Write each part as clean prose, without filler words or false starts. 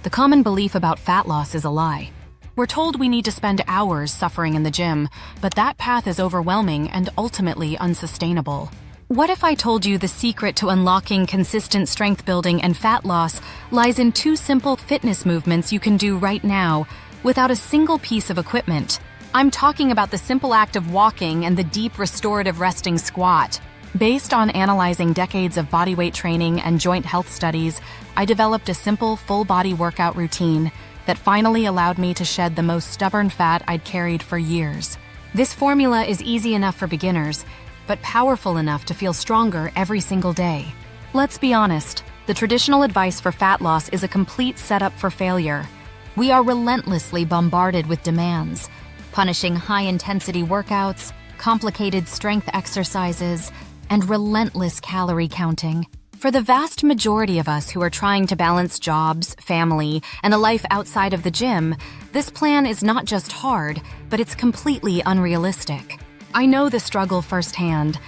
The common belief about fat loss is a lie. We're told we need to spend hours suffering in the gym, but that path is overwhelming and ultimately unsustainable. What if I told you the secret to unlocking consistent strength building and fat loss lies in 2 simple fitness movements you can do right now without a single piece of equipment? I'm talking about the simple act of walking and the deep restorative resting squat. Based on analyzing decades of bodyweight training and joint health studies, I developed a simple full-body workout routine that finally allowed me to shed the most stubborn fat I'd carried for years. This formula is easy enough for beginners, but powerful enough to feel stronger every single day. Let's be honest, the traditional advice for fat loss is a complete setup for failure. We are relentlessly bombarded with demands, punishing high-intensity workouts, complicated strength exercises, and relentless calorie counting. For the vast majority of us who are trying to balance jobs, family, and a life outside of the gym, this plan is not just hard, but it's completely unrealistic. I know the struggle firsthand.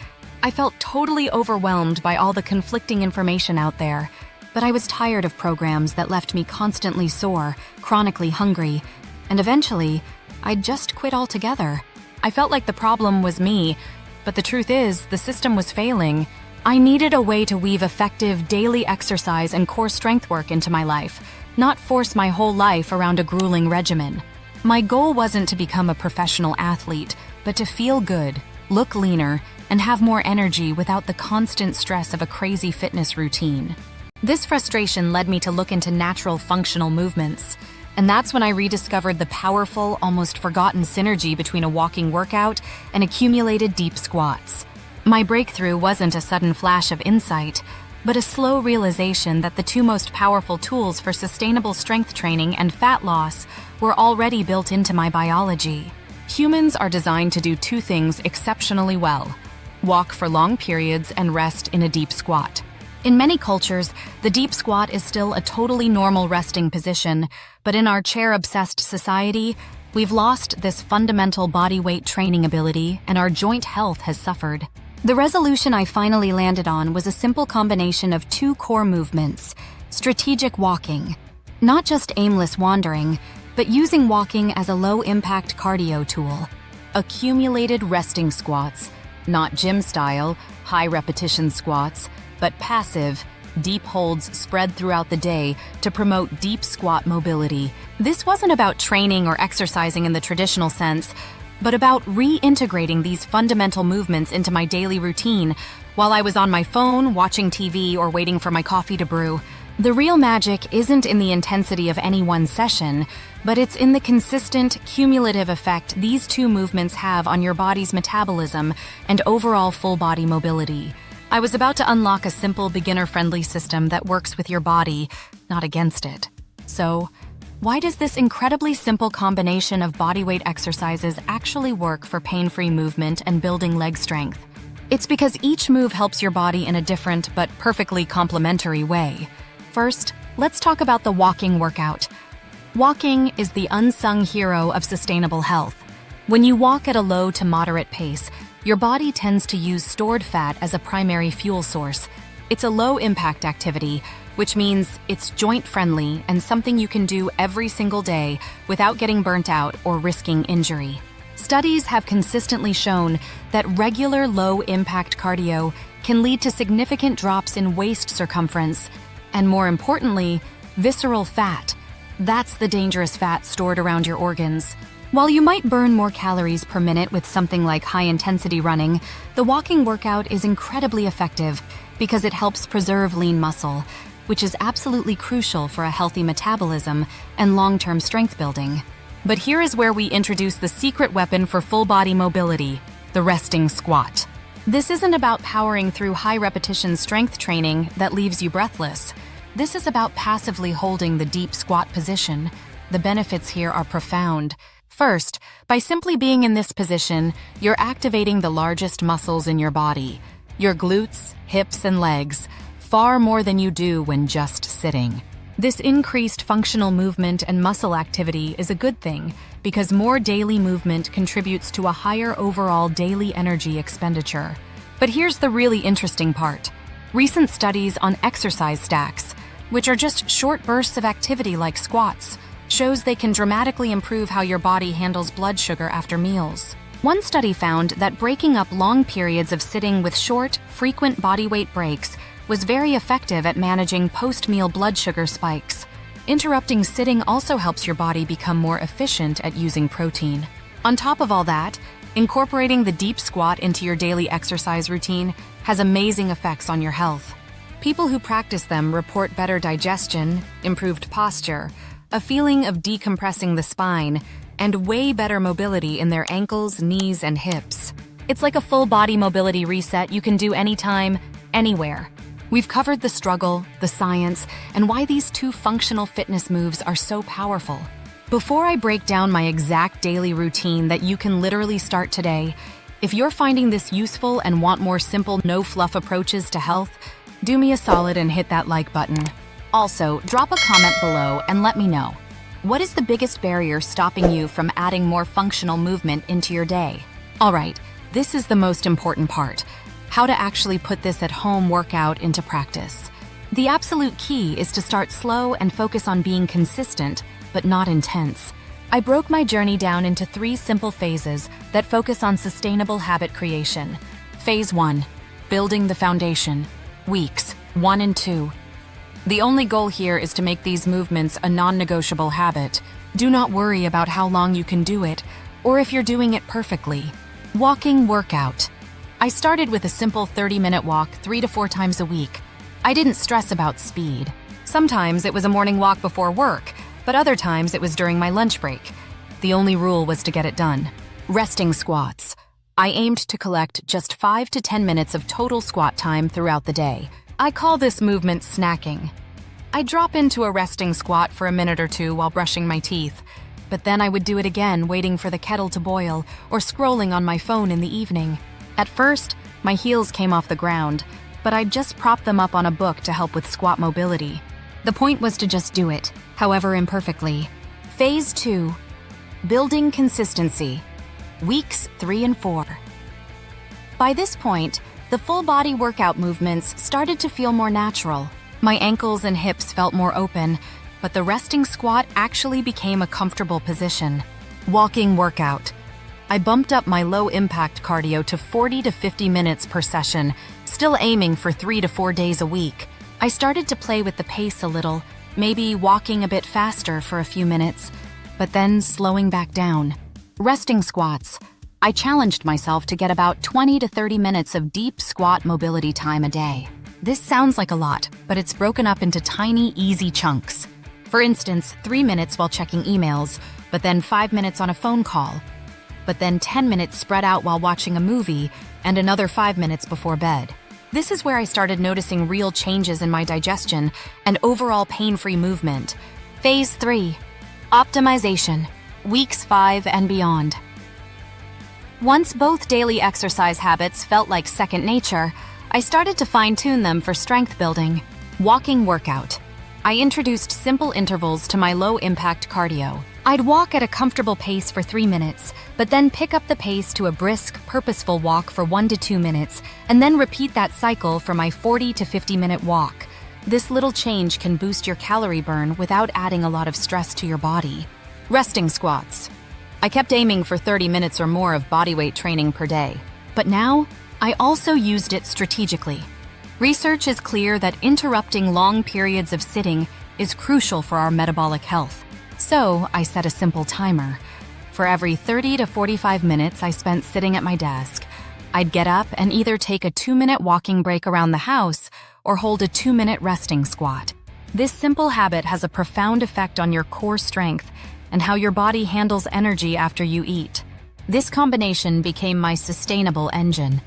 I felt totally overwhelmed by all the conflicting information out there, but I was tired of programs that left me constantly sore, chronically hungry, and eventually, I'd just quit altogether. I felt like the problem was me, but the truth is, the system was failing. I needed a way to weave effective daily exercise and core strength work into my life, not force my whole life around a grueling regimen. My goal wasn't to become a professional athlete, but to feel good, look leaner, and have more energy without the constant stress of a crazy fitness routine. This frustration led me to look into natural functional movements, and that's when I rediscovered the powerful, almost forgotten synergy between a walking workout and accumulated deep squats. My breakthrough wasn't a sudden flash of insight, but a slow realization that the 2 most powerful tools for sustainable strength training and fat loss were already built into my biology. Humans are designed to do 2 things exceptionally well: walk for long periods and rest in a deep squat. In many cultures, the deep squat is still a totally normal resting position, but in our chair-obsessed society, we've lost this fundamental body weight training ability and our joint health has suffered. The resolution I finally landed on was a simple combination of 2 core movements: strategic walking, not just aimless wandering, but using walking as a low-impact cardio tool; accumulated resting squats, not gym-style, high-repetition squats, but passive, deep holds spread throughout the day to promote deep squat mobility. This wasn't about training or exercising in the traditional sense, but about reintegrating these fundamental movements into my daily routine while I was on my phone, watching TV, or waiting for my coffee to brew. The real magic isn't in the intensity of any one session, but it's in the consistent, cumulative effect these 2 movements have on your body's metabolism and overall full-body mobility. I was about to unlock a simple, beginner-friendly system that works with your body, not against it. So, why does this incredibly simple combination of bodyweight exercises actually work for pain-free movement and building leg strength? It's because each move helps your body in a different but perfectly complementary way. First, let's talk about the walking workout. Walking is the unsung hero of sustainable health. When you walk at a low to moderate pace, your body tends to use stored fat as a primary fuel source. It's a low-impact activity, which means it's joint-friendly and something you can do every single day without getting burnt out or risking injury. Studies have consistently shown that regular low-impact cardio can lead to significant drops in waist circumference and, more importantly, visceral fat. That's the dangerous fat stored around your organs. While you might burn more calories per minute with something like high-intensity running, the walking workout is incredibly effective because it helps preserve lean muscle, which is absolutely crucial for a healthy metabolism and long-term strength building. But here is where we introduce the secret weapon for full-body mobility: the resting squat. This isn't about powering through high-repetition strength training that leaves you breathless. This is about passively holding the deep squat position. The benefits here are profound. First, by simply being in this position, you're activating the largest muscles in your body, your glutes, hips, and legs, far more than you do when just sitting. This increased functional movement and muscle activity is a good thing because more daily movement contributes to a higher overall daily energy expenditure. But here's the really interesting part. Recent studies on exercise stacks which are just short bursts of activity like squats, shows they can dramatically improve how your body handles blood sugar after meals. One study found that breaking up long periods of sitting with short, frequent body weight breaks was very effective at managing post-meal blood sugar spikes. Interrupting sitting also helps your body become more efficient at using protein. On top of all that, incorporating the deep squat into your daily exercise routine has amazing effects on your health. People who practice them report better digestion, improved posture, a feeling of decompressing the spine, and way better mobility in their ankles, knees, and hips. It's like a full body mobility reset you can do anytime, anywhere. We've covered the struggle, the science, and why these two functional fitness moves are so powerful. Before I break down my exact daily routine that you can literally start today, if you're finding this useful and want more simple, no-fluff approaches to health, do me a solid and hit that like button. Also, drop a comment below and let me know. What is the biggest barrier stopping you from adding more functional movement into your day? Alright, this is the most important part. How to actually put this at-home workout into practice. The absolute key is to start slow and focus on being consistent, but not intense. I broke my journey down into 3 simple phases that focus on sustainable habit creation. Phase 1. Building the foundation. Weeks 1 and 2. The only goal here is to make these movements a non-negotiable habit. Do not worry about how long you can do it, or if you're doing it perfectly. Walking workout. I started with a simple 30-minute walk 3 to 4 times a week. I didn't stress about speed. Sometimes it was a morning walk before work, but other times it was during my lunch break. The only rule was to get it done. Resting squats. I aimed to collect just 5 to 10 minutes of total squat time throughout the day. I call this movement snacking. I drop into a resting squat for a minute or two while brushing my teeth, but then I would do it again waiting for the kettle to boil or scrolling on my phone in the evening. At first, my heels came off the ground, but I'd just prop them up on a book to help with squat mobility. The point was to just do it, however imperfectly. Phase 2. Building consistency. Weeks 3 and 4. By this point, the full body workout movements started to feel more natural. My ankles and hips felt more open, but the resting squat actually became a comfortable position. Walking workout. I bumped up my low-impact cardio to 40 to 50 minutes per session, still aiming for 3 to 4 days a week. I started to play with the pace a little, maybe walking a bit faster for a few minutes, but then slowing back down. Resting squats. I challenged myself to get about 20 to 30 minutes of deep squat mobility time a day. This sounds like a lot, but it's broken up into tiny, easy chunks. For instance, 3 minutes while checking emails, but then 5 minutes on a phone call, but then 10 minutes spread out while watching a movie, and another 5 minutes before bed. This is where I started noticing real changes in my digestion and overall pain-free movement. Phase 3. Optimization. Weeks 5 and beyond. Once both daily exercise habits felt like second nature, I started to fine-tune them for strength building. Walking workout. I introduced simple intervals to my low-impact cardio. I'd walk at a comfortable pace for 3 minutes, but then pick up the pace to a brisk, purposeful walk for 1 to 2 minutes, and then repeat that cycle for my 40 to 50-minute walk. This little change can boost your calorie burn without adding a lot of stress to your body. Resting squats. I kept aiming for 30 minutes or more of bodyweight training per day, but now I also used it strategically. Research is clear that interrupting long periods of sitting is crucial for our metabolic health. So I set a simple timer. For every 30 to 45 minutes I spent sitting at my desk, I'd get up and either take a 2-minute walking break around the house or hold a 2-minute resting squat. This simple habit has a profound effect on your core strength and how your body handles energy after you eat. This combination became my sustainable engine.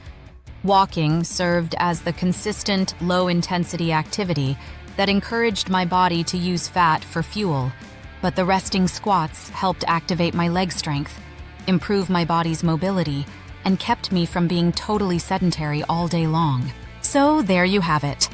Walking served as the consistent, low-intensity activity that encouraged my body to use fat for fuel, but the resting squats helped activate my leg strength, improve my body's mobility, and kept me from being totally sedentary all day long. So there you have it.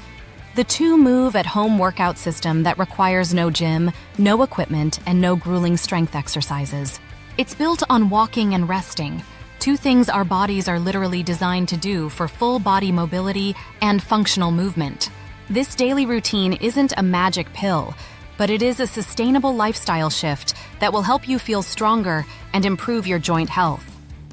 The 2-move at-home workout system that requires no gym, no equipment, and no grueling strength exercises. It's built on walking and resting, 2 things our bodies are literally designed to do for full body mobility and functional movement. This daily routine isn't a magic pill, but it is a sustainable lifestyle shift that will help you feel stronger and improve your joint health.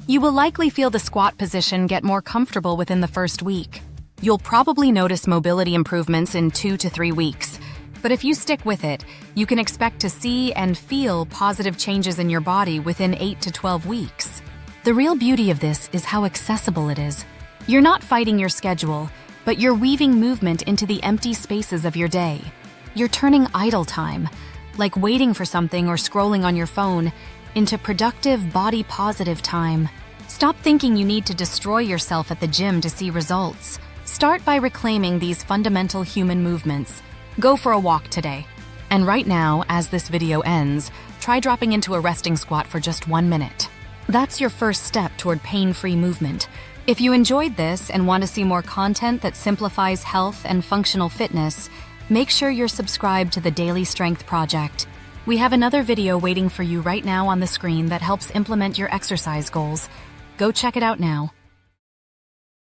You will likely feel the squat position get more comfortable within the first week. You'll probably notice mobility improvements in 2 to 3 weeks. But if you stick with it, you can expect to see and feel positive changes in your body within 8 to 12 weeks. The real beauty of this is how accessible it is. You're not fighting your schedule, but you're weaving movement into the empty spaces of your day. You're turning idle time, like waiting for something or scrolling on your phone, into productive, body-positive time. Stop thinking you need to destroy yourself at the gym to see results. Start by reclaiming these fundamental human movements. Go for a walk today. And right now, as this video ends, try dropping into a resting squat for just 1 minute. That's your first step toward pain-free movement. If you enjoyed this and want to see more content that simplifies health and functional fitness, make sure you're subscribed to the Daily Strength Project. We have another video waiting for you right now on the screen that helps implement your exercise goals. Go check it out now.